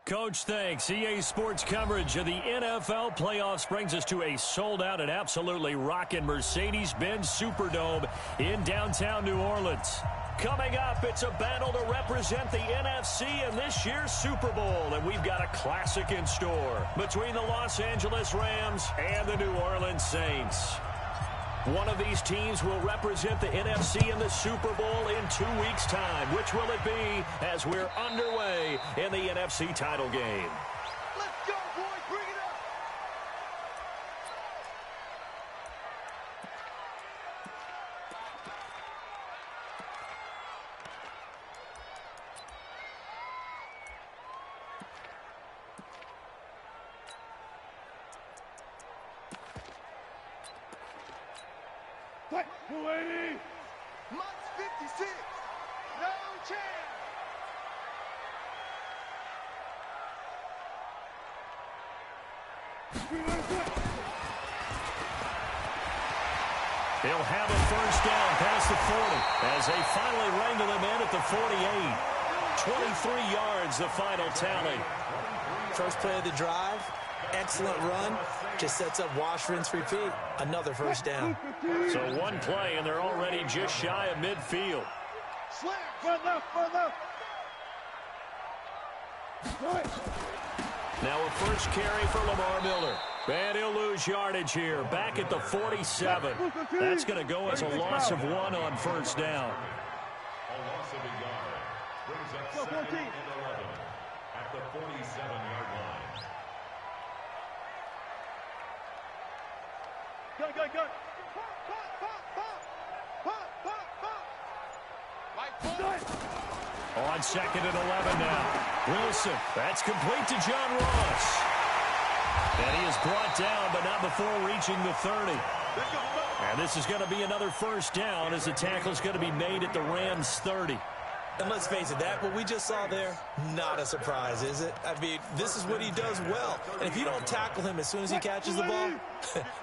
Coach, thanks. EA Sports coverage of the NFL playoffs brings us to a sold-out and absolutely rocking Mercedes-Benz Superdome in downtown New Orleans. Coming up, it's a battle to represent the NFC in this year's Super Bowl, and we've got a classic in store between the Los Angeles Rams and the New Orleans Saints. One of these teams will represent the NFC in the Super Bowl in 2 weeks' time. Which will it be as we're underway in the NFC title game? Let's go, boys. Bring it up. Fight, 280. Minus 56. No chance. He'll have a first down past the 40 as they finally wrangle him in at the 48. 23 yards, the final tally. First play of the drive, excellent run. Just sets up wash, rinse, repeat. Another first down. So one play, and they're already just shy of midfield. Slam, run left, run left. Now a first carry for Lamar Miller. And he'll lose yardage here. Back at the 47. That's going to go as a loss of 1 on first down. A loss of a yard brings up 2nd and 11 at the 47-yard line. Go, go, go. On 2nd and 11 now. Wilson, that's complete to John Ross. And he is brought down, but not before reaching the 30. And this is going to be another first down as the tackle is going to be made at the Rams' 30. And let's face it, that what we just saw there, not a surprise, is it? I mean, this is what he does well. And if you don't tackle him as soon as he catches the ball,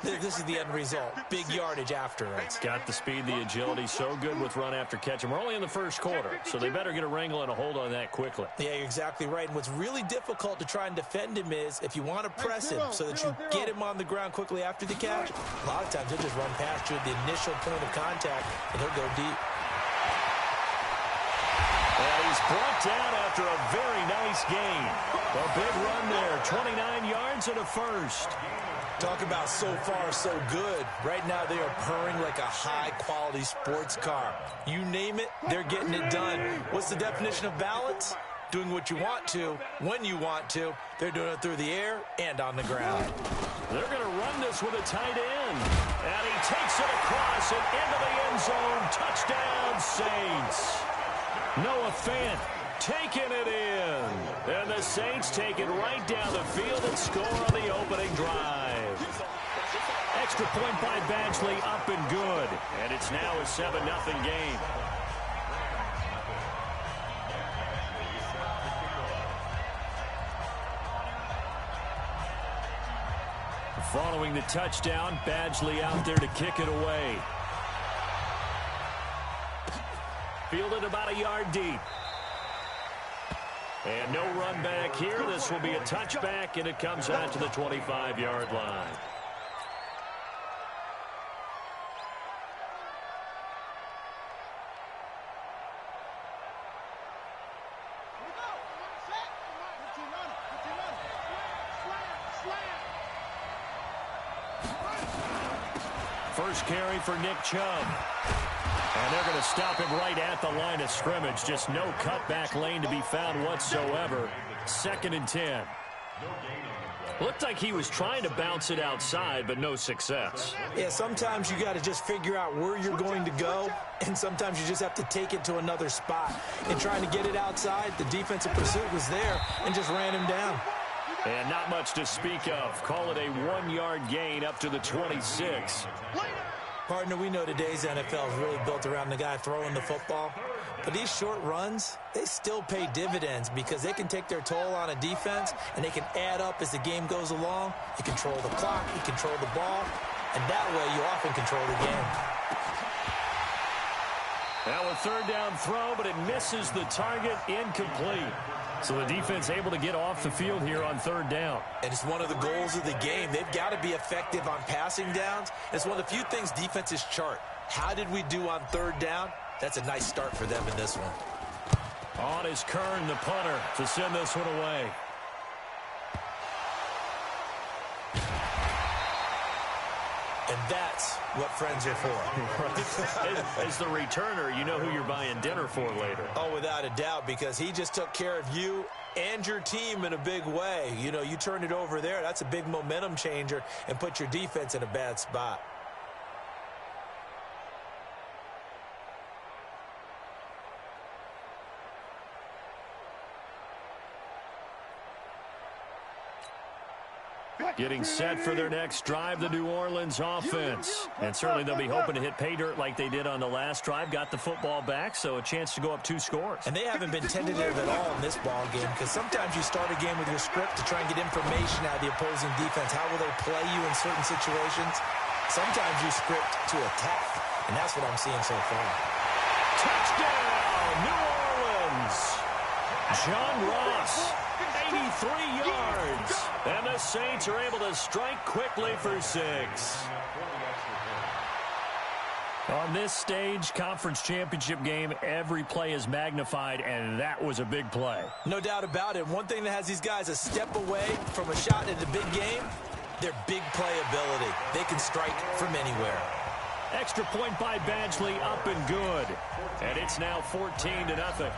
this is the end result. Big yardage after it. Got the speed, the agility, so good with run after catch. And we're only in the first quarter, so they better get a wrangle and a hold on that quickly. Yeah, you're exactly right. And what's really difficult to try and defend him is if you want to press him so that you get him on the ground quickly after the catch, a lot of times he'll just run past you at the initial point of contact, and he'll go deep. And he's brought down after a very nice gain. A big run there, 29 yards and a first. Talk about so far so good. Right now they are purring like a high-quality sports car. You name it, they're getting it done. What's the definition of balance? Doing what you want to, when you want to. They're doing it through the air and on the ground. They're going to run this with a tight end. And he takes it across and into the end zone. Touchdown, Saints. Noah Fant taking it in. And the Saints take it right down the field and score on the opening drive. Extra point by Badgley, up and good. And it's now a 7-0 game. Following the touchdown, Badgley out there to kick it away. Fielded about a yard deep. And no run back here. This will be a touchback, and it comes out to the 25-yard line. First carry for Nick Chubb. And they're going to stop him right at the line of scrimmage. Just no cutback lane to be found whatsoever. 2nd and 10. Looked like he was trying to bounce it outside, but no success. Yeah, sometimes you got to just figure out where you're going to go, and sometimes you just have to take it to another spot. In trying to get it outside, the defensive pursuit was there and just ran him down. And not much to speak of. Call it a 1-yard gain up to the 26. Partner, we know today's NFL is really built around the guy throwing the football. But these short runs, they still pay dividends because they can take their toll on a defense, and they can add up as the game goes along. You control the clock, you control the ball, and that way you often control the game. Now a third down throw, but it misses the target, incomplete. So the defense able to get off the field here on third down. And it's one of the goals of the game. They've got to be effective on passing downs. It's one of the few things defenses chart. How did we do on third down? That's a nice start for them in this one. On is Kern, the punter, to send this one away. And that's what friends are for. As the returner, you know who you're buying dinner for later. Oh, without a doubt, because he just took care of you and your team in a big way. You know, you turn it over there, that's a big momentum changer and put your defense in a bad spot. Getting set for their next drive, the New Orleans offense. And certainly they'll be hoping to hit pay dirt like they did on the last drive. Got the football back, so a chance to go up 2 scores. And they haven't been tentative at all in this ball game, because sometimes you start a game with your script to try and get information out of the opposing defense. How will they play you in certain situations? Sometimes you script to attack, and that's what I'm seeing so far. Touchdown, New Orleans! John Ross, 83 yards. And the Saints are able to strike quickly for 6. On this stage, conference championship game, every play is magnified, and that was a big play. No doubt about it. One thing that has these guys a step away from a shot at a big game, their big play ability. They can strike from anywhere. Extra point by Badgley, up and good. And it's now 14-0.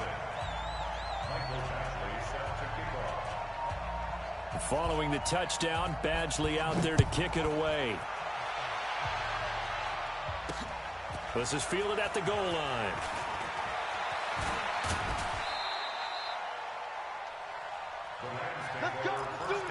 Following the touchdown, Badgley out there to kick it away. This is fielded at the goal line. Let's go. Let's do it.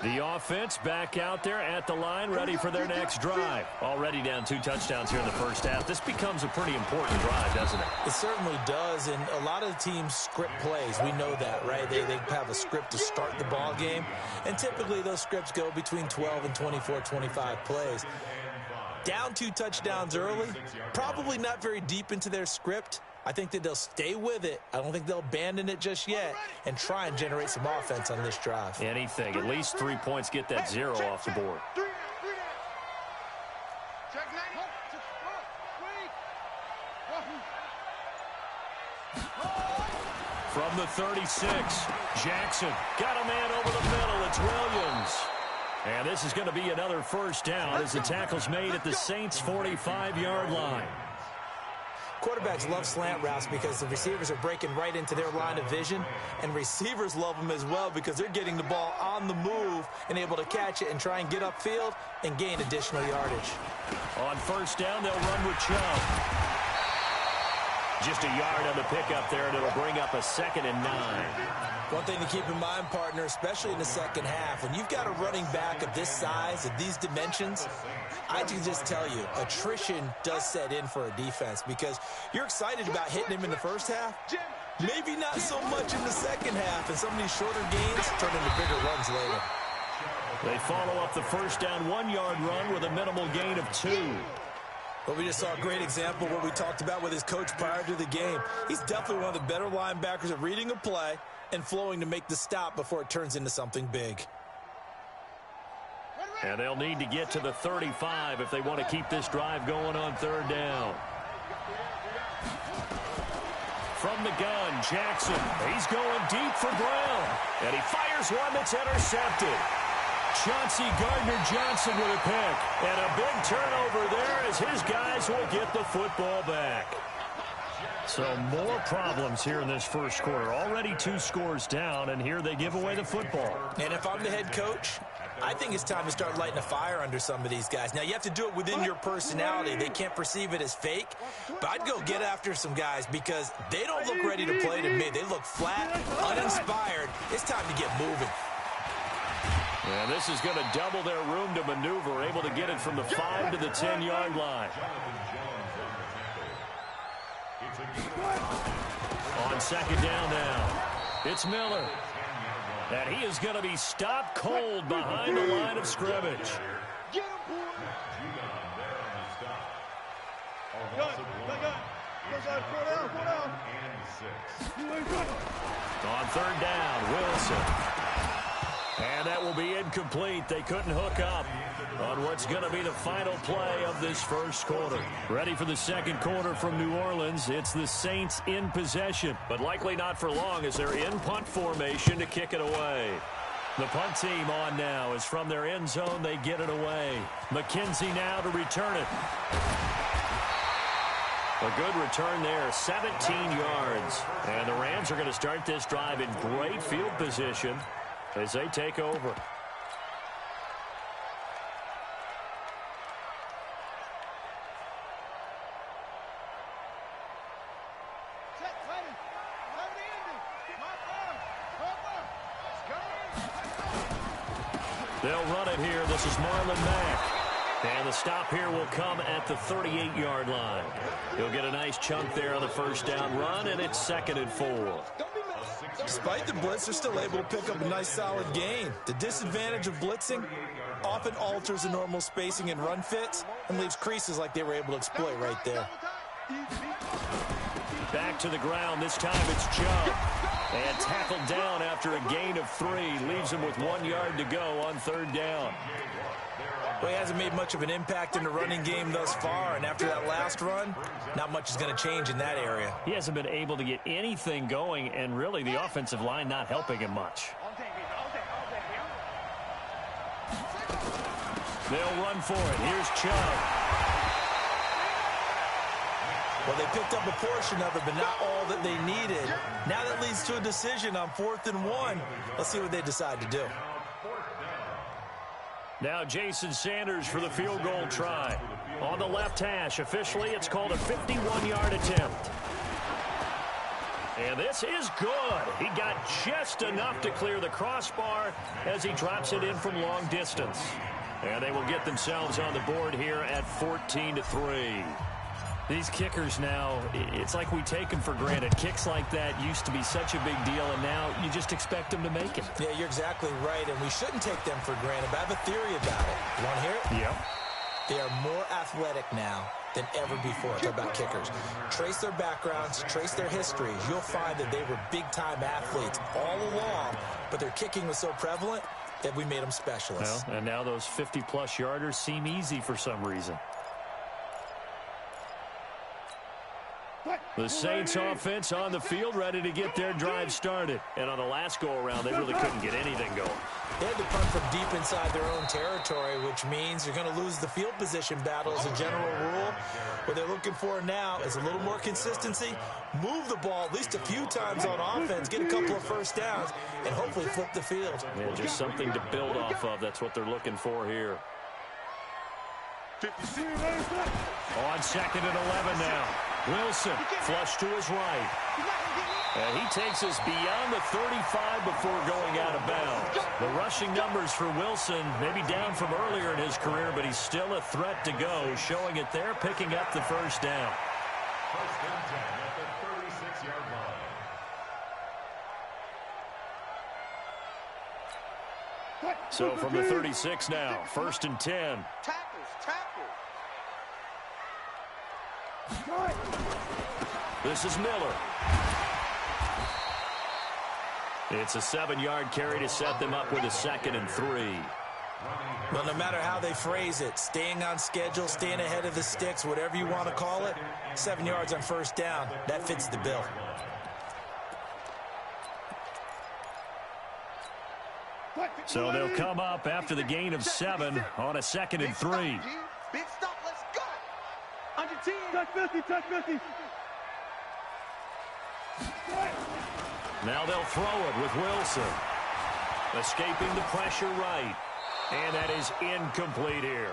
The offense back out there at the line, ready for their next drive. Already down 2 touchdowns here in the first half. This becomes a pretty important drive, doesn't it? It certainly does, and a lot of the teams script plays. We know that, right? They have a script to start the ball game, and typically those scripts go between 12 and 24, 25 plays. Down 2 touchdowns early, probably not very deep into their script. I think that they'll stay with it. I don't think they'll abandon it just yet and try and generate some offense on this drive. Anything. At least 3 points, get that 0 off the board. Check 90. From the 36, Jackson got a man over the middle. It's Williams. And this is going to be another first down as the tackle's made at the Saints' 45-yard line. Quarterbacks love slant routes because the receivers are breaking right into their line of vision, and receivers love them as well because they're getting the ball on the move and able to catch it and try and get upfield and gain additional yardage. On first down, they'll run with Chubb. Just a yard on the pickup there, and it'll bring up a 2nd and 9. One thing to keep in mind, partner, especially in the second half, when you've got a running back of this size, of these dimensions, I can just tell you, attrition does set in for a defense because you're excited about hitting him in the first half, maybe not so much in the second half, and some of these shorter gains turn into bigger runs later. They follow up the first down 1-yard run with a minimal gain of 2. Well, we just saw a great example of what we talked about with his coach prior to the game. He's definitely one of the better linebackers at reading a play and flowing to make the stop before it turns into something big. And they'll need to get to the 35 if they want to keep this drive going on third down. From the gun, Jackson. He's going deep for Brown. And he fires one that's intercepted. Chauncey Gardner-Johnson with a pick. And a big turnover there as his guys will get the football back. So more problems here in this first quarter. Already 2 scores down, and here they give away the football. And if I'm the head coach, I think it's time to start lighting a fire under some of these guys. Now, you have to do it within your personality. They can't perceive it as fake. But I'd go get after some guys because they don't look ready to play to me. They look flat, uninspired. It's time to get moving. And this is going to double their room to maneuver, able to get it from the 5 to the 10-yard line. On second down now, it's Miller. And he is going to be stopped cold behind the line of scrimmage. Get him, boy. On third down, Wilson. And that will be incomplete. They couldn't hook up on what's going to be the final play of this first quarter. Ready for the second quarter from New Orleans. It's the Saints in possession, but likely not for long as they're in punt formation to kick it away. The punt team on now is from their end zone. They get it away. McKenzie now to return it. A good return there, 17 yards. And the Rams are going to start this drive in great field position as they take over. They'll run it here. This is Marlon Mack. And the stop here will come at the 38-yard line. He'll get a nice chunk there on the first down run, and it's 2nd and 4. Despite the blitz, they're still able to pick up a nice solid gain. The disadvantage of blitzing often alters the normal spacing and run fits and leaves creases like they were able to exploit right there. Back to the ground. This time it's Chubb. And tackled down after a gain of 3. Leaves him with 1 yard to go on third down. Well, he hasn't made much of an impact in the running game thus far, and after that last run, not much is going to change in that area. He hasn't been able to get anything going, and really the offensive line not helping him much. They'll run for it. Here's Chubb. Well, they picked up a portion of it, but not all that they needed. Now that leads to a decision on 4th and 1. Let's see what they decide to do. Now Jason Sanders for the field goal try. On the left hash, officially it's called a 51-yard attempt. And this is good. He got just enough to clear the crossbar as he drops it in from long distance. And they will get themselves on the board here at 14-3. These kickers now, it's like we take them for granted. Kicks like that used to be such a big deal, and now you just expect them to make it. Yeah, you're exactly right, and we shouldn't take them for granted. But I have a theory about it. You want to hear it? Yeah. They are more athletic now than ever before. Talk about kickers. Trace their backgrounds, trace their histories. You'll find that they were big-time athletes all along, but their kicking was so prevalent that we made them specialists. Well, and now those 50-plus yarders seem easy for some reason. The Saints offense on the field ready to get their drive started. And on the last go-around, they really couldn't get anything going. They had to punt from deep inside their own territory, which means you're going to lose the field position battle as a general rule. What they're looking for now is a little more consistency, move the ball at least a few times on offense, get a couple of first downs, and hopefully flip the field. Yeah, just something to build off of. That's what they're looking for here. On 2nd and 11 now. Wilson, flush to his right. And he takes us beyond the 35 before going out of bounds. The rushing numbers for Wilson maybe down from earlier in his career, but he's still a threat to go, showing it there, picking up the first down. First and 10 at the 36-yard line. So from the 36 now, 1st and 10. This is Miller. It's a 7-yard carry to set them up with a 2nd and 3. Well, no matter how they phrase it, staying on schedule, staying ahead of the sticks, whatever you want to call it, 7 yards on first down, that fits the bill. So they'll come up after the gain of 7 on a 2nd and 3. Big stop, let's go. On your team. Touch 50, touch 50. Now they'll throw it with Wilson. Escaping the pressure right. And that is incomplete here.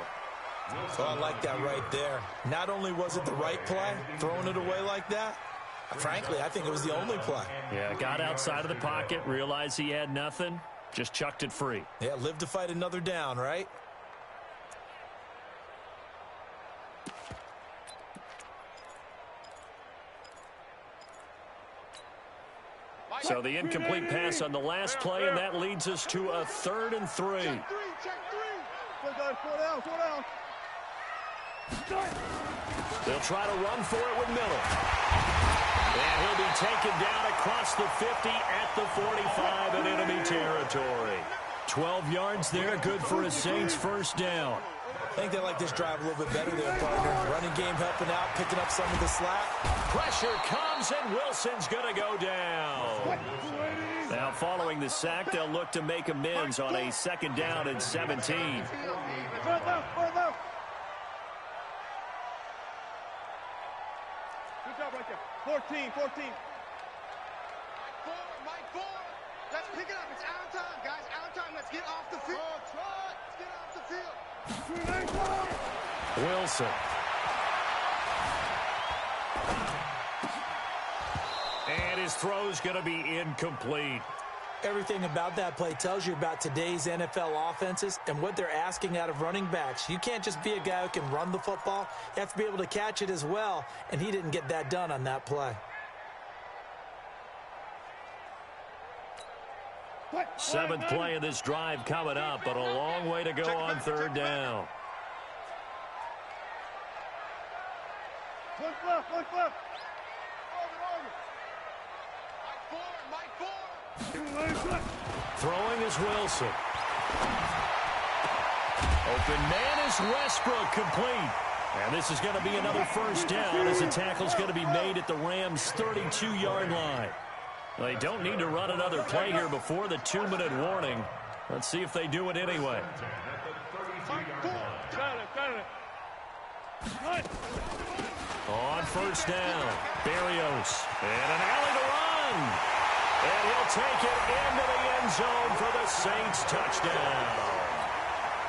So I like that right there. Not only was it the right play, throwing it away like that, frankly, I think it was the only play. Yeah, got outside of the pocket, realized he had nothing, just chucked it free. Yeah, live to fight another down, right? So the incomplete pass on the last play, and that leads us to a 3rd and 3. Check 3. 4 down. They'll try to run for it with Miller. And he'll be taken down across the 50 at the 45 in enemy territory. 12 yards there, good for a Saints first down. I think they like this drive a little bit better there, partner. Running game helping out, picking up some of the slack. Pressure comes, and Wilson's going to go down. Now, following the sack, they'll look to make amends on a 2nd down and 17. Good job right there. 14. Mike 4. Let's pick it up. It's out of time, guys. Out of time. Let's get off the field. Let's get off the field. Wilson. And his throw's going to be incomplete. Everything about that play tells you about today's NFL offenses and what they're asking out of running backs. You can't just be a guy who can run the football. You have to be able to catch it as well, and he didn't get that done on that play. 7th play of this drive coming up, but a long way to go on 3rd down. One left. Mike 4. Throwing is Wilson. Open man is Westbrook, complete. And this is going to be another first down as the tackle's going to be made at the Rams' 32-yard line. They don't need to run another play here before the 2-minute warning. Let's see if they do it anyway. On first down, Berrios. And an alley to run. And he'll take it into the end zone for the Saints touchdown.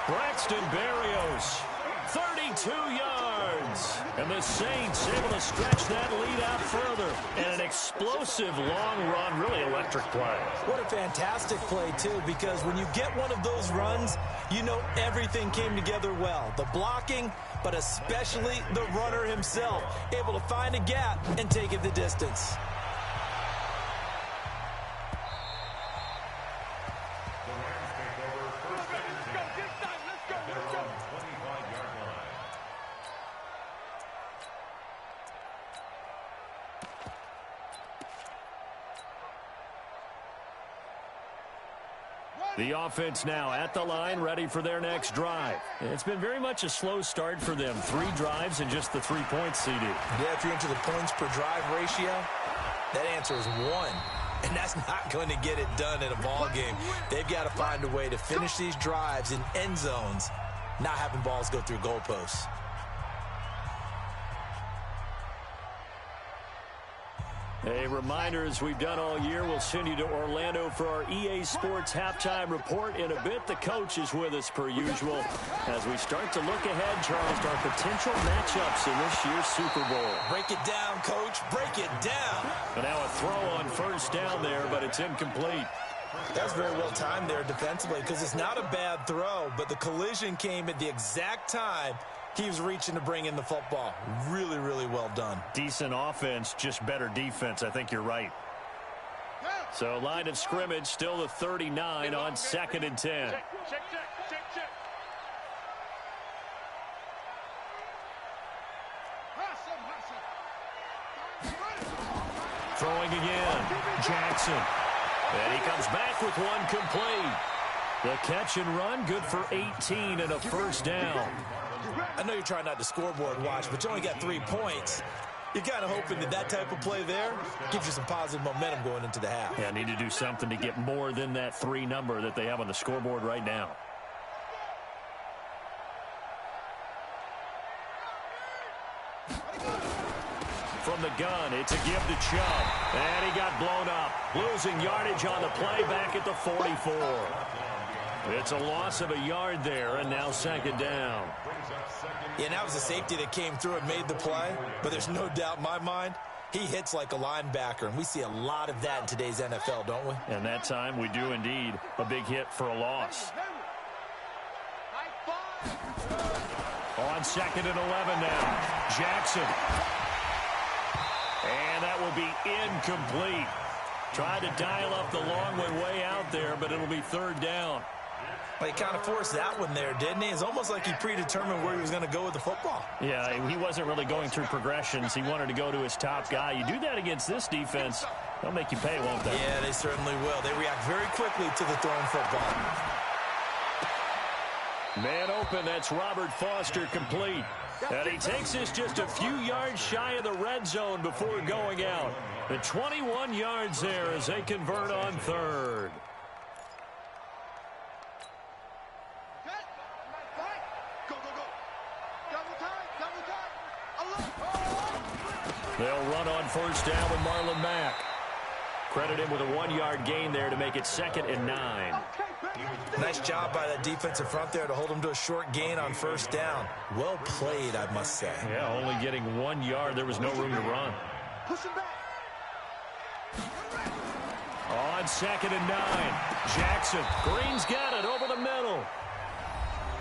Braxton Berrios, 32 yards. And the Saints able to stretch that lead out further. And an explosive long run, really electric play. What a fantastic play, too, because when you get one of those runs, you know everything came together well. The blocking, but especially the runner himself, able to find a gap and take it the distance. The offense now at the line, ready for their next drive. It's been very much a slow start for them. 3 drives and just the 3 points, CD. Yeah, if you're into the points per drive ratio, that answer is 1. And that's not going to get it done in a ball game. They've got to find a way to finish these drives in end zones, not having balls go through goalposts. A reminder, as we've done all year, we'll send you to Orlando for our EA Sports halftime report. In a bit, the coach is with us per usual as we start to look ahead, Charles, to our potential matchups in this year's Super Bowl. Break it down, Coach. Break it down. And now a throw on first down there, but it's incomplete. That's very well timed there defensively because it's not a bad throw, but the collision came at the exact time he was reaching to bring in the football. Really, really well done. Decent offense, just better defense. I think you're right. So line of scrimmage, still the 39 on 2nd and 10. Check. Throwing again, Jackson. And he comes back with one complete. The catch and run, good for 18 and a first down. I know you're trying not to scoreboard watch, but you only got 3 points. You're kind of hoping that type of play there gives you some positive momentum going into the half. Yeah, need to do something to get more than that 3 number that they have on the scoreboard right now. From the gun, it's a give to Chubb. And he got blown up. Losing yardage on the play back at the 44. It's a loss of a yard there, and now 2nd down. Yeah, and that was a safety that came through and made the play. But there's no doubt in my mind, he hits like a linebacker. And we see a lot of that in today's NFL, don't we? And that time we do indeed. A big hit for a loss. On 2nd and 11 now. Jackson. And that will be incomplete. Tried to dial up the long one way out there, but it'll be third down. Well, he kind of forced that one there, didn't he? It's almost like he predetermined where he was going to go with the football. Yeah, he wasn't really going through progressions. He wanted to go to his top guy. You do that against this defense, they'll make you pay, won't they? Yeah, they certainly will. They react very quickly to the thrown football. Man open, that's Robert Foster complete. And he takes this just a few yards shy of the red zone before going out. The 21 yards there as they convert on third. They'll run on first down with Marlon Mack. Credit him with a 1-yard gain there to make it 2nd and 9. Nice job by that defensive front there to hold him to a short gain on first down. Well played, I must say. Yeah, only getting 1 yard. There was no room to run. Push him back. On 2nd and 9. Jackson. Green's got it over the middle.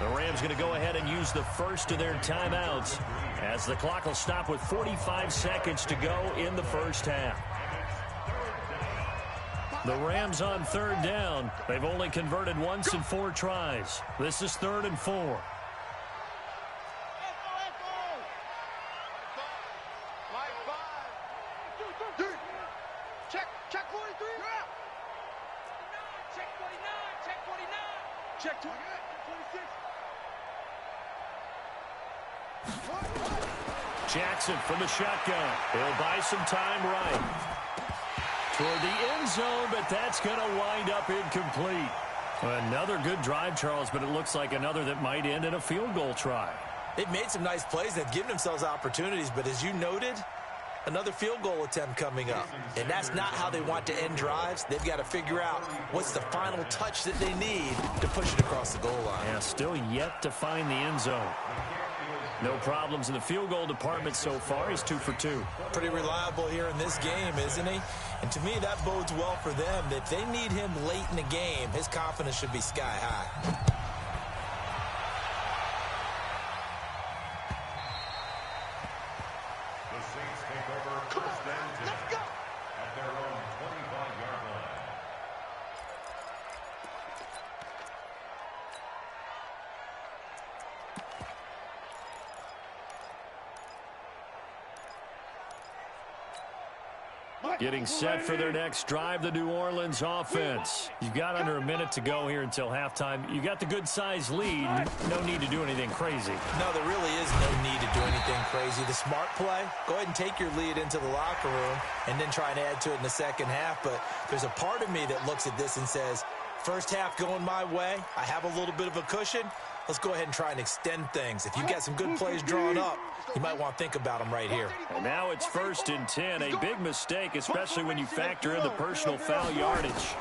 The Rams going to go ahead and use the first of their timeouts as the clock will stop with 45 seconds to go in the first half. The Rams on third down. They've only converted once in 4 tries. This is 3rd and 4. Check 43. Check 49. Check 26. Jackson from the shotgun. He'll buy some time right toward the end zone, but that's going to wind up incomplete. Another good drive, Charles, but it looks like another that might end in a field goal try. They've made some nice plays. They've given themselves opportunities, but as you noted, another field goal attempt coming up. And that's not how they want to end drives. They've got to figure out what's the final touch that they need to push it across the goal line. Yeah, still yet to find the end zone. No problems in the field goal department so far. He's 2 for 2. Pretty reliable here in this game, isn't he? And to me, that bodes well for them. If they need him late in the game, his confidence should be sky high. The Saints take over first and 10 Let's go. at their own 25-yard line. Getting set for their next drive, the New Orleans offense. You've got under a minute to go here until halftime. You got the good-sized lead. No need to do anything crazy. No, there really is no need to do anything crazy. The smart play, go ahead and take your lead into the locker room and then try and add to it in the second half. But there's a part of me that looks at this and says, first half going my way, I have a little bit of a cushion. Let's go ahead and try and extend things. If you've got some good plays drawn up, you might want to think about them right here. And now it's 1st and 10. A big mistake, especially when you factor in the personal foul yardage.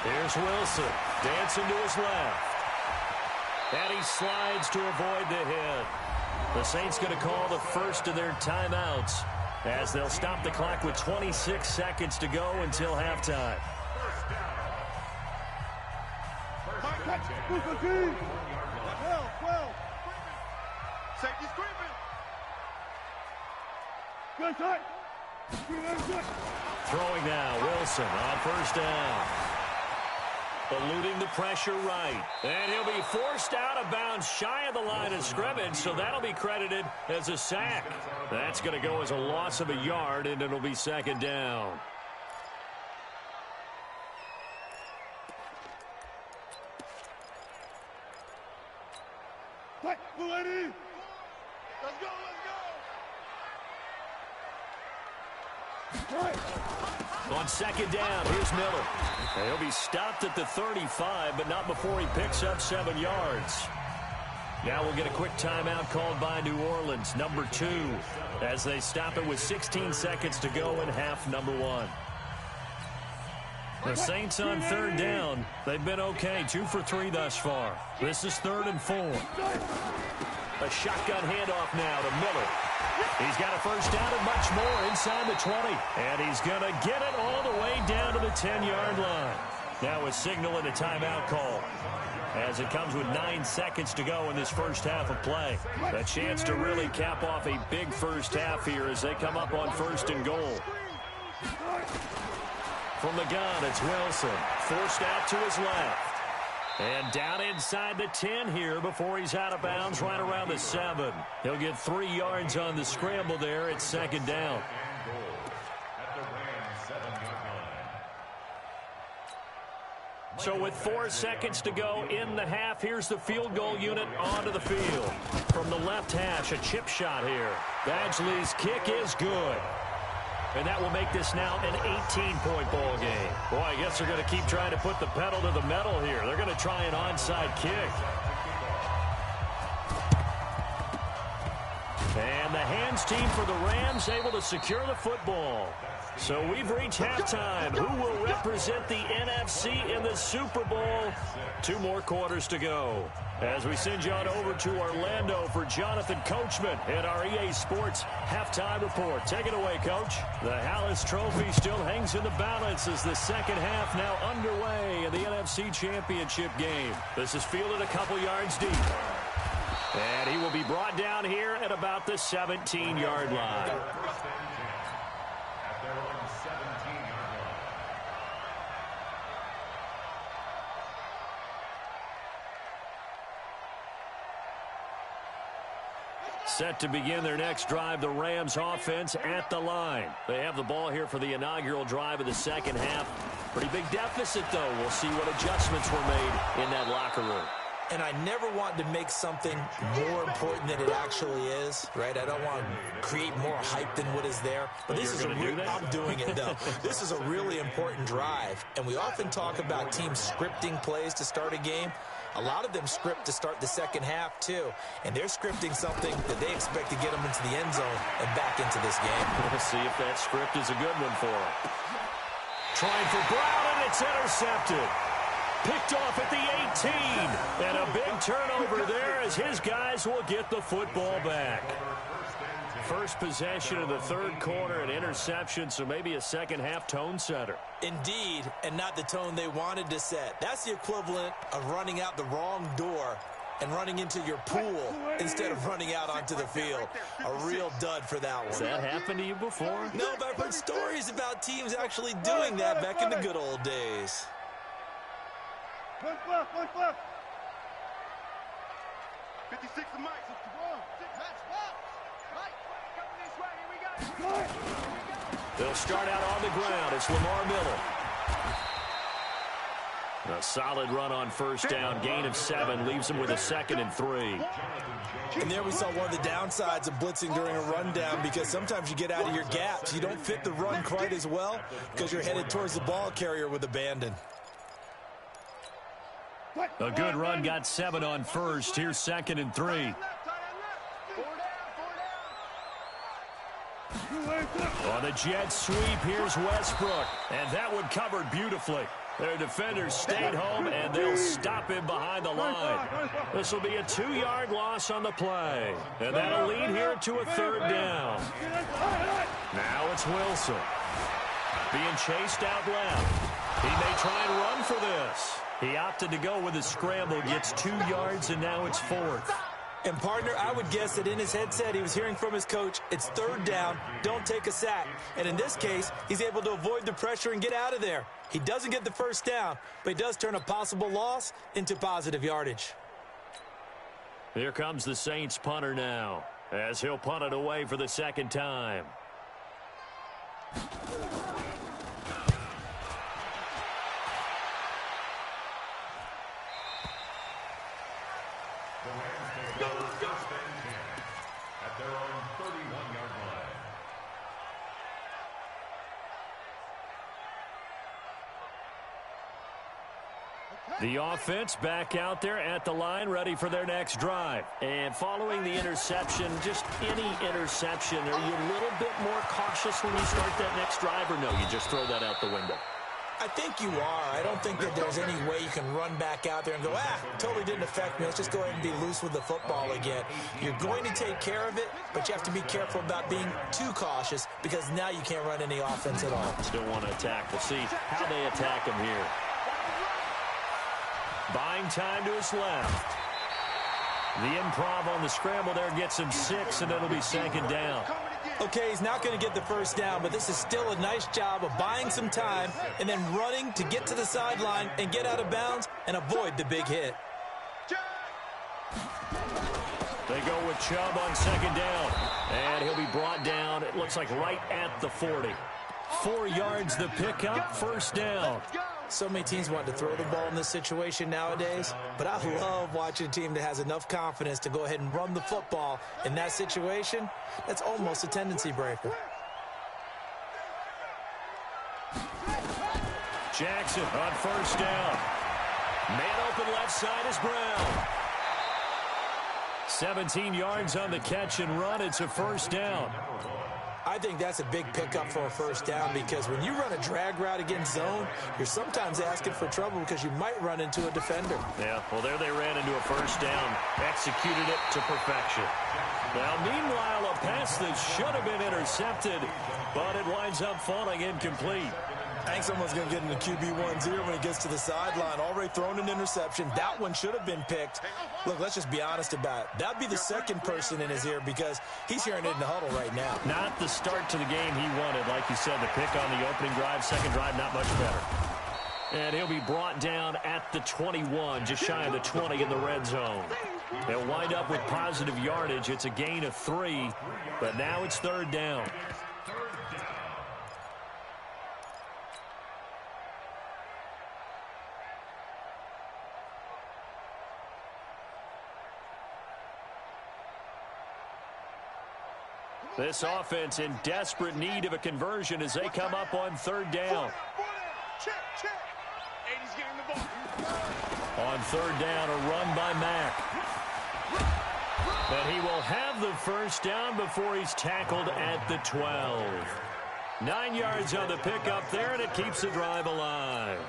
Here's Wilson, dancing to his left. And he slides to avoid the hit. The Saints going to call the first of their timeouts as they'll stop the clock with 26 seconds to go until halftime. Safety screaming. Throwing now, Wilson on first down. Eluding the pressure right. And he'll be forced out of bounds shy of the line of scrimmage, so that'll be credited as a sack. That's going to go as a loss of a yard, and it'll be 2nd down. Let's go. On 2nd down, here's Miller. He'll be stopped at the 35, but not before he picks up 7 yards. Now we'll get a quick timeout called by New Orleans, number 2, as they stop it with 16 seconds to go in half number 1. The Saints on 3rd down. They've been okay, 2 for 3 thus far. This is 3rd and 4. A shotgun handoff now to Miller. He's got a first down and much more inside the 20. And he's going to get it all the way down to the 10-yard line. Now a signal and a timeout call as it comes with 9 seconds to go in this first half of play. A chance to really cap off a big first half here as they come up on 1st and goal. From the gun, it's Wilson. Forced out to his left. And down inside the 10 here before he's out of bounds right around the 7. He'll get 3 yards on the scramble there. It's second down. So with 4 seconds to go in the half, here's the field goal unit onto the field. From the left hash, a chip shot here. Badgley's kick is good. And that will make this now an 18-point ball game. Boy, I guess they're going to keep trying to put the pedal to the metal here. They're going to try an onside kick. And the hands team for the Rams able to secure the football. So we've reached halftime. Who will represent the NFC in the Super Bowl? 2 more quarters to go. As we send you on over to Orlando for Jonathan Coachman in our EA Sports halftime report. Take it away, Coach. The Hallis Trophy still hangs in the balance as the second half now underway in the NFC Championship game. This is fielded a couple yards deep. And he will be brought down here at about the 17-yard line. Set to begin their next drive, the Rams offense at the line. They have the ball here for the inaugural drive of the second half. Pretty big deficit, though. We'll see what adjustments were made in that locker room. And I never want to make something more important than it actually is, right? I don't want to create more hype than what is there. But this is I'm doing it, though. This is a really important drive. And we often talk about teams scripting plays to start a game. A lot of them script to start the second half, too. And they're scripting something that they expect to get them into the end zone and back into this game. We'll see if that script is a good one for them. Trying for Brown, and it's intercepted. Picked off at the 18. And a big turnover there as his guys will get the football back. First possession of the third quarter, an interception, so maybe a second-half tone setter. Indeed, and not the tone they wanted to set. That's the equivalent of running out the wrong door and running into your pool instead of running out onto the field. A real dud for that one. Has that happened to you before? No, but I've heard stories about teams actually doing that back in the good old days. One left. 56 to Mike. They'll start out on the ground. It's Lamar Miller. A solid run on first down. Gain of 7 leaves him with a 2nd and 3. And there we saw one of the downsides of blitzing during a rundown, because sometimes you get out of your gaps. You don't fit the run quite as well because you're headed towards the ball carrier with abandon. A good run, got 7 on first. Here's 2nd and 3. On the jet sweep, here's Westbrook. And that one covered beautifully. Their defenders stayed home, and they'll stop him behind the line. This will be a 2-yard loss on the play. And that'll lead here to a 3rd down. Now it's Wilson. Being chased out left. He may try and run for this. He opted to go with a scramble, gets 2 yards, and now it's 4th. And, partner, I would guess that in his headset he was hearing from his coach, it's 3rd down, don't take a sack. And in this case, he's able to avoid the pressure and get out of there. He doesn't get the first down, but he does turn a possible loss into positive yardage. Here comes the Saints punter now, as he'll punt it away for the 2nd time. At their own 31-yard line. The offense back out there at the line, ready for their next drive. And following the interception, just any interception, are you a little bit more cautious when you start that next drive, or no, you just throw that out the window? I think you are. I don't think that there's any way you can run back out there and go, totally didn't affect me. Let's just go ahead and be loose with the football again. You're going to take care of it, but you have to be careful about being too cautious, because now you can't run any offense at all. Still want to attack. We'll see how they attack him here. Buying time to his left. The improv on the scramble there gets him 6, and it'll be 2nd down. Coming again. Okay, he's not going to get the first down, but this is still a nice job of buying some time and then running to get to the sideline and get out of bounds and avoid the big hit. They go with Chubb on second down, and he'll be brought down, it looks like right at the 40. 4 yards the pickup, first down. So many teams want to throw the ball in this situation nowadays, but I love watching a team that has enough confidence to go ahead and run the football in that situation. That's almost a tendency breaker. Jackson on first down. Man open left side is Brown. 17 yards on the catch and run. It's a first down. I think that's a big pickup for a first down because when you run a drag route against zone, you're sometimes asking for trouble because you might run into a defender. Yeah, well, there they ran into a first down, executed it to perfection. Now, meanwhile, a pass that should have been intercepted, but it winds up falling incomplete. I think someone's going to get into QB1's ear when he gets to the sideline. Already thrown an interception. That one should have been picked. Look, let's just be honest about it. That'd be the second person in his ear because he's hearing it in the huddle right now. Not the start to the game he wanted. Like you said, the pick on the opening drive, second drive, not much better. And he'll be brought down at the 21, just shy of the 20 in the red zone. They'll wind up with positive yardage. It's a gain of 3, but now it's third down. This offense in desperate need of a conversion as they come up on third down. Check. 80's getting the ball. On third down, a run by Mack. But he will have the first down before he's tackled at the 12. 9 yards on the pickup there, and it keeps the drive alive.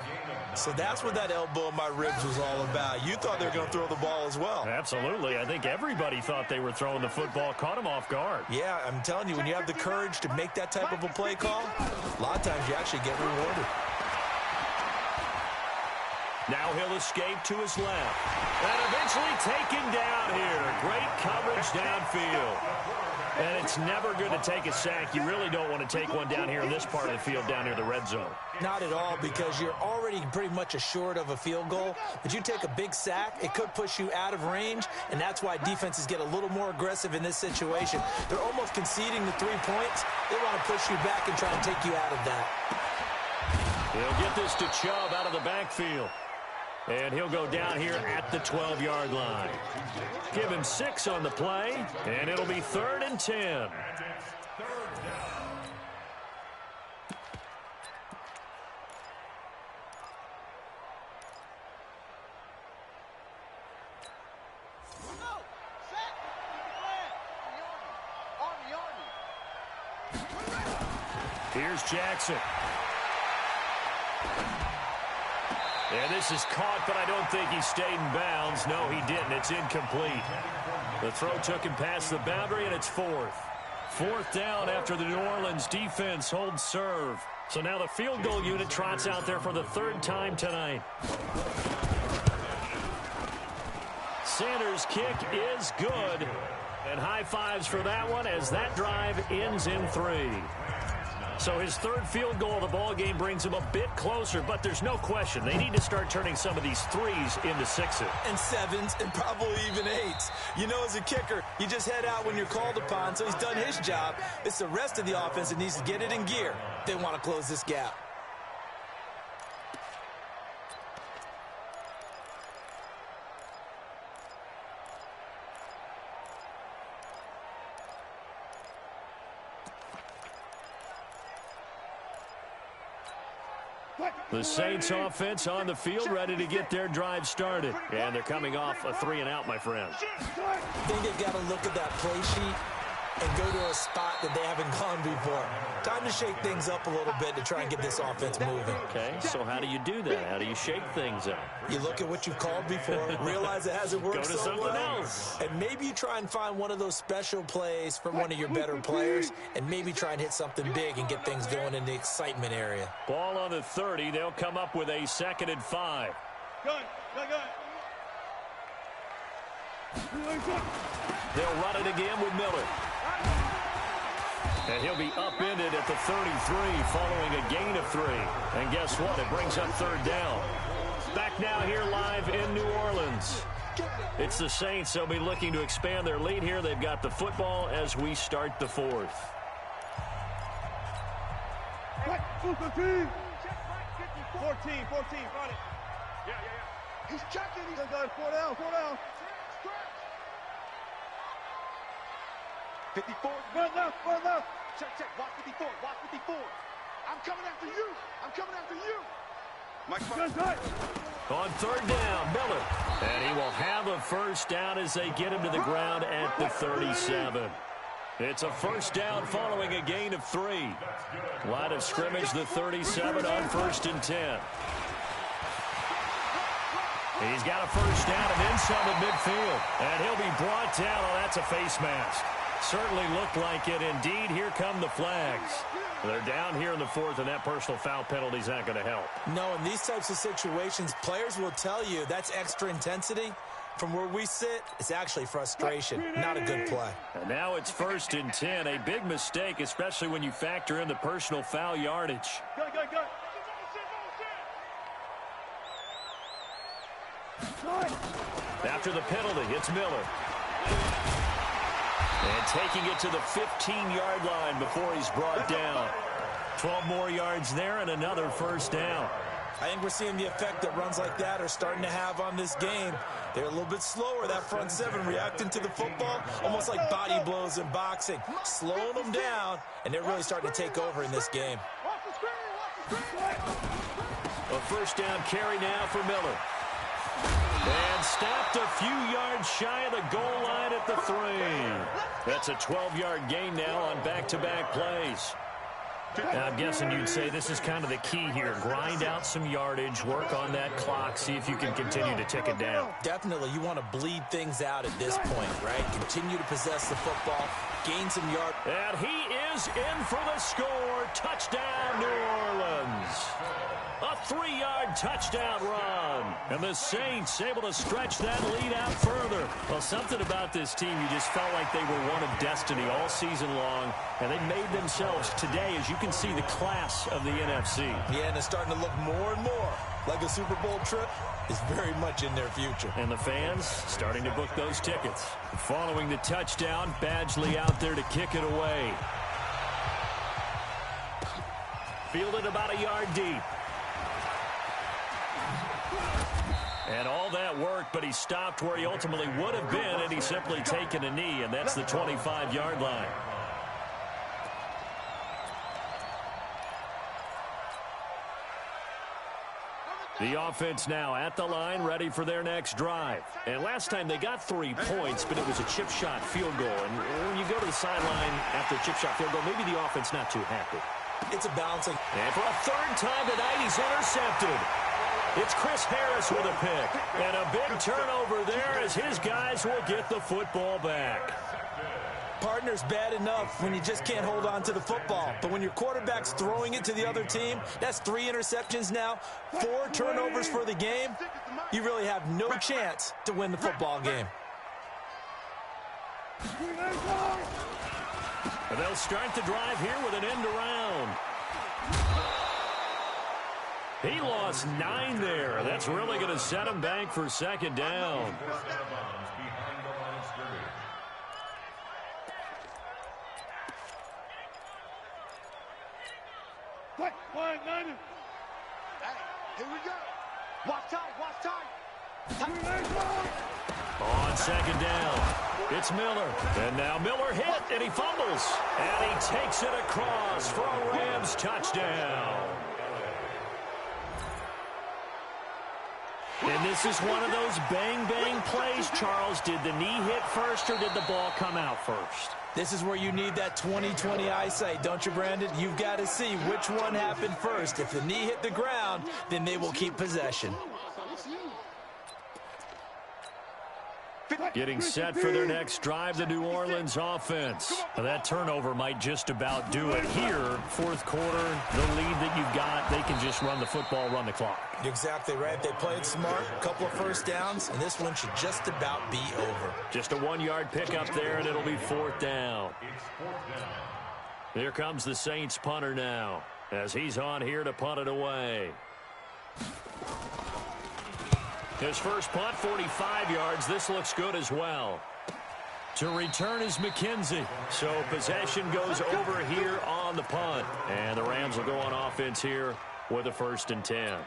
So that's what that elbow in my ribs was all about. You thought they were going to throw the ball as well. Absolutely. I think everybody thought they were throwing the football, caught him off guard. Yeah, I'm telling you, when you have the courage to make that type of a play call, a lot of times you actually get rewarded. Now he'll escape to his left. And eventually taken down here. Great coverage downfield. And it's never going to take a sack. You really don't want to take one down here in this part of the field down near the red zone. Not at all, because you're already pretty much assured of a field goal. But you take a big sack, it could push you out of range, and that's why defenses get a little more aggressive in this situation. They're almost conceding the 3 points. They want to push you back and try and take you out of that. He'll get this to Chubb out of the backfield. And he'll go down here at the 12-yard line. Give him 6 on the play, and it'll be 3rd and 10. Here's Jackson. And this is caught, but I don't think he stayed in bounds. No, he didn't. It's incomplete. The throw took him past the boundary, and it's 4th. 4th down after the New Orleans defense holds serve. So now the field goal unit trots out there for the 3rd time tonight. Sanders' kick is good. And high fives for that one as that drive ends in 3. So his 3rd field goal of the ball game brings him a bit closer, but there's no question they need to start turning some of these 3s into 6s. And 7s and probably even 8s. You know, as a kicker, you just head out when you're called upon, so he's done his job. It's the rest of the offense that needs to get it in gear. They want to close this gap. The Saints offense on the field, ready to get their drive started. And they're coming off a 3-and-out, my friend. I think they've got to look at that play sheet and go to a spot that they haven't gone before. Time to shake things up a little bit to try and get this offense moving. Okay, so how do you do that? How do you shake things up? You look at what you've called before, realize it hasn't worked Go to so something well, else. and maybe you try and find one of those special plays from one of your better players, and maybe try and hit something big and get things going in the excitement area. Ball on the 30. They'll come up with a 2nd and 5. Good. They'll run it again with Miller. And he'll be upended at the 33 following a gain of 3. And guess what? It brings up third down. Back now here live in New Orleans. It's the Saints. They'll be looking to expand their lead here. They've got the football as we start the fourth. 14, run it. Yeah. He's checking. He's got 4 down. 54. Run left. Check. Watch 54. I'm coming after you. On third down, Miller. And he will have a first down as they get him to the ground at the 37. It's a first down following a gain of 3. Line of scrimmage, the 37 on 1st and 10. He's got a first down and then some at midfield. And he'll be brought down. Oh, that's a face mask. Certainly looked like it. Indeed, here come the flags. They're down here in the fourth, and that personal foul penalty is not going to help. No, in these types of situations, players will tell you that's extra intensity. From where we sit, it's actually frustration, not a good play. And now it's 1st and 10. A big mistake, especially when you factor in the personal foul yardage. Go. After the penalty, it's Miller. And taking it to the 15-yard line before he's brought down. 12 more yards there and another first down. I think we're seeing the effect that runs like that are starting to have on this game. They're a little bit slower, that front seven, reacting to the football, almost like body blows in boxing, slowing them down, and they're really starting to take over in this game. A first down carry now for Miller. And stopped a few yards shy of the goal line at the 3. That's a 12-yard gain now on back-to-back plays. Now, I'm guessing you'd say this is kind of the key here. Grind out some yardage, work on that clock, see if you can continue to tick it down. Definitely, you want to bleed things out at this point, right? Continue to possess the football, gain some yards. And he is in for the score. Touchdown, New Orleans. A 3-yard touchdown run. And the Saints able to stretch that lead out further. Well, something about this team, you just felt like they were one of destiny all season long. And they made themselves today, as you can see, the class of the NFC. Yeah, and it's starting to look more and more like a Super Bowl trip is very much in their future. And the fans starting to book those tickets. Following the touchdown, Badgley out there to kick it away. Fielded about a yard deep. And all that work, but he stopped where he ultimately would have been, and he's simply taken a knee, and that's the 25-yard line. The offense now at the line, ready for their next drive. And last time they got 3 points, but it was a chip shot field goal. And when you go to the sideline after a chip shot field goal, maybe the offense not too happy. It's a balancing. And for a 3rd time tonight, he's intercepted. It's Chris Harris with a pick. And a big turnover there as his guys will get the football back. Partner's bad enough when you just can't hold on to the football. But when your quarterback's throwing it to the other team, that's 3 interceptions now, 4 turnovers for the game. You really have no chance to win the football game. And they'll start the drive here with an end around. He lost 9 there. That's really going to set him back for 2nd down. Here we go. Watch time. On 2nd down, it's Miller. And now Miller hit, and he fumbles. And he takes it across for a Rams touchdown. And this is one of those bang-bang plays, Charles. Did the knee hit first or did the ball come out first? This is where you need that 20/20 eyesight, don't you, Brandon? You've got to see which one happened first. If the knee hit the ground, then they will keep possession. Getting set for their next drive, the New Orleans offense. That turnover might just about do it here. 4th quarter, the lead that you've got, they can just run the football, run the clock. Exactly right. They played smart, a couple of first downs, and this one should just about be over. Just a 1-yard pickup there, and it'll be 4th down. Here comes the Saints punter now, as he's on here to punt it away. His first punt, 45 yards. This looks good as well. To return is McKenzie. So possession goes over here on the punt. And the Rams will go on offense here with a 1st and 10.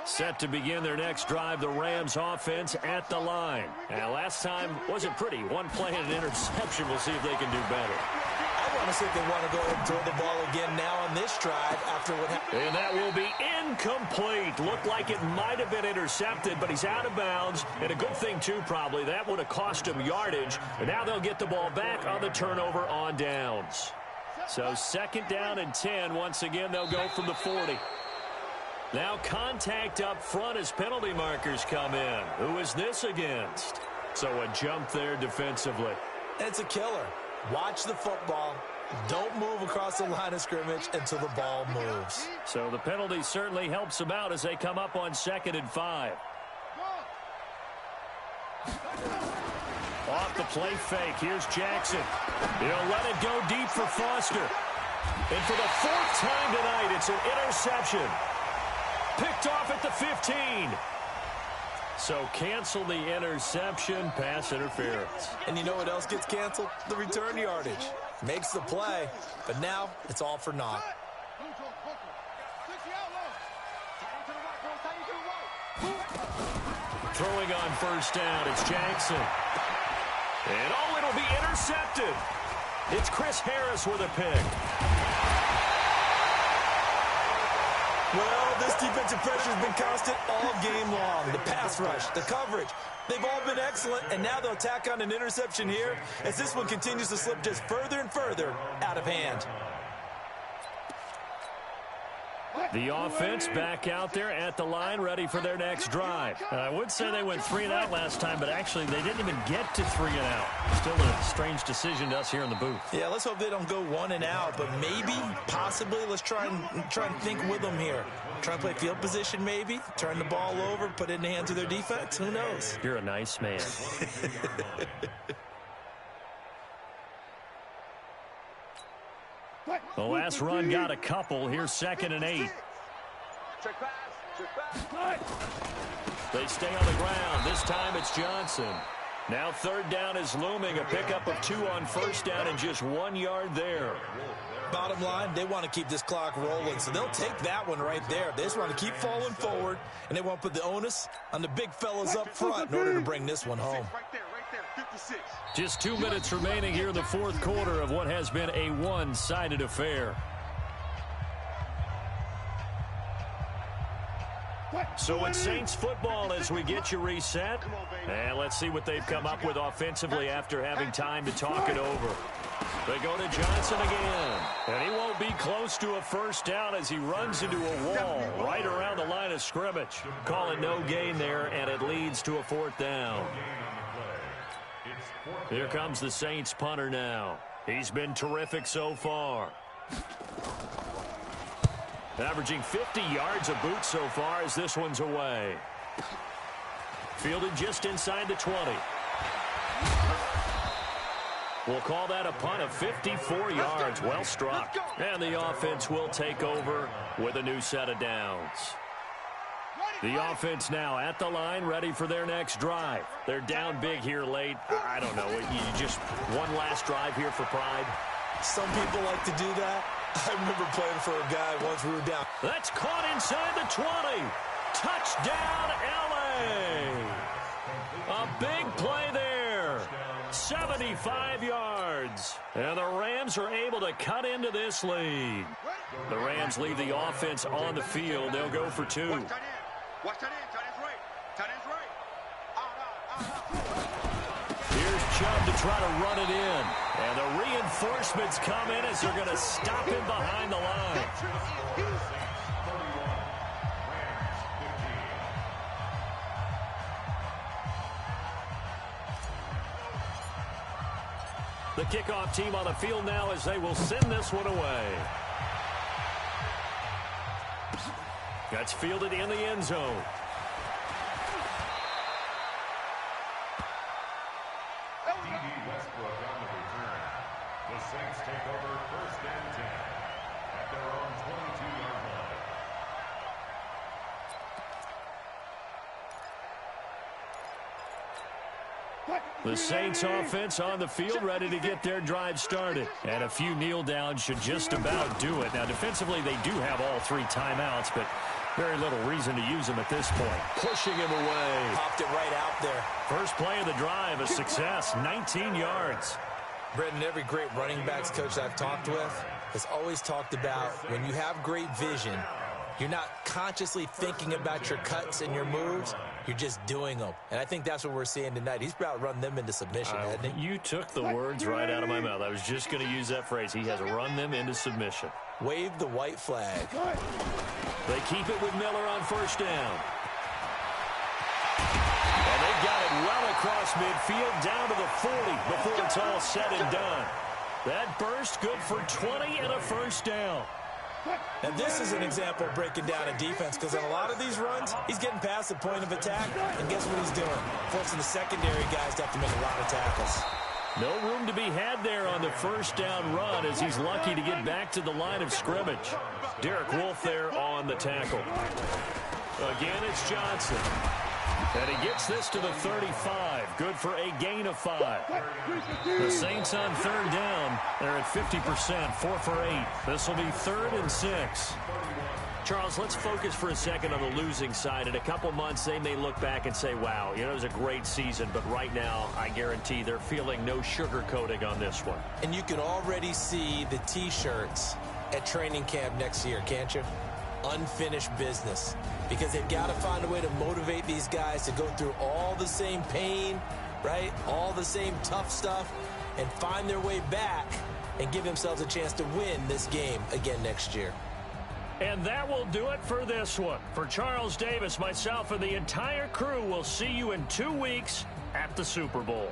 Set to begin their next drive, the Rams offense at the line. And last time wasn't pretty. One play and an interception. We'll see if they can do better. I want to see if they want to go ahead and throw the ball again now on this drive after what happened. And that will be incomplete. Looked like it might have been intercepted, but he's out of bounds. And a good thing, too, probably. That would have cost him yardage. And now they'll get the ball back on the turnover on downs. So 2nd down and 10. Once again, they'll go from the 40. Now contact up front as penalty markers come in. Who is this against? So a jump there defensively. It's a killer. Watch the football. Don't move across the line of scrimmage until the ball moves. So the penalty certainly helps them out as they come up on 2nd and 5. Off the play fake. Here's Jackson. He'll let it go deep for Foster. And for the 4th time tonight, it's an interception. Picked off at the 15. So cancel the interception, pass interference. And you know what else gets canceled? The return yardage. Makes the play, but now it's all for naught. Throwing on 1st down, it's Jackson. And oh, it'll be intercepted. It's Chris Harris with a pick. Well, this defensive pressure has been constant all game long. The pass rush, the coverage, they've all been excellent, and now they'll tack on an interception here as this one continues to slip just further and further out of hand. The offense back out there at the line, ready for their next drive. I would say they went 3 and out last time, but actually they didn't even get to 3 and out. Still a strange decision to us here in the booth. Yeah, let's hope they don't go 1 and out, but maybe, possibly, let's try and think with them here. Try and play field position maybe, turn the ball over, put it in the hands of their defense. Who knows? You're a nice man. The last run got a couple. Here's 2nd and 8. They stay on the ground. This time it's Johnson. Now 3rd down is looming. A pickup of 2 on 1st down and just 1 yard there. Bottom line, they want to keep this clock rolling, so they'll take that one right there. They just want to keep falling forward, and they want to put the onus on the big fellas up front in order to bring this one home. Right there, 56. Just 2 minutes remaining here in the 4th quarter of what has been a one-sided affair. So it's Saints football as we get you reset. And let's see what they've come up with offensively after having time to talk it over. They go to Johnson again. And he won't be close to a 1st down as he runs into a wall right around the line of scrimmage. Call it no gain there, and it leads to a 4th down. Here comes the Saints punter now. He's been terrific so far. Averaging 50 yards a boot so far as this one's away. Fielded just inside the 20. We'll call that a punt of 54 yards. Well struck. And the offense will take over with a new set of downs. The offense now at the line, ready for their next drive. They're down big here late. I don't know. You just one last drive here for pride. Some people like to do that. I remember playing for a guy once we were down. That's caught inside the 20. Touchdown, L.A. A big play there. 75 yards. And the Rams are able to cut into this lead. The Rams leave the offense on the field. They'll go for 2. Watch that in. Tight end's right. Tight end's right. Here's Chubb to try to run it in. And the reinforcements come in as they're going to stop him behind the line. The kickoff team on the field now as they will send this one away. That's fielded in the end zone. take over 1st and 10 at their own 22-yard line. The Saints offense on the field, ready to get their drive started. And a few kneel downs should just about do it. Now, defensively, they do have all 3 timeouts, but very little reason to use them at this point. Pushing him away. Popped it right out there. First play of the drive, a success, 19 yards. Brendan, every great running backs coach I've talked with has always talked about when you have great vision, you're not consciously thinking about your cuts and your moves. You're just doing them. And I think that's what we're seeing tonight. He's about to run them into submission, hasn't he? You took the words right out of my mouth. I was just going to use that phrase. He has run them into submission. Wave the white flag. They keep it with Miller on 1st down. And they got it well across midfield down to the 40 before it's all said and done. That burst good for 20 and a 1st down. And this is an example of breaking down a defense, because on a lot of these runs, he's getting past the point of attack, and guess what he's doing? Forcing the secondary guys to have to make a lot of tackles. No room to be had there on the 1st down run, as he's lucky to get back to the line of scrimmage. Derek Wolfe there on the tackle. Again, it's Johnson. And he gets this to the 35. Good for a gain of 5. The Saints on 3rd down. They're at 50%, 4 for 8. This will be 3rd and 6. Charles, let's focus for a second on the losing side. In a couple months, they may look back and say, wow, it was a great season. But right now, I guarantee they're feeling no sugarcoating on this one. And you can already see the T-shirts at training camp next year, can't you? Unfinished business, because they've got to find a way to motivate these guys to go through all the same pain, right? All the same tough stuff, and find their way back and give themselves a chance to win this game again next year. And that will do it for this one. For Charles Davis, myself, and the entire crew, will see you in 2 weeks at the Super Bowl.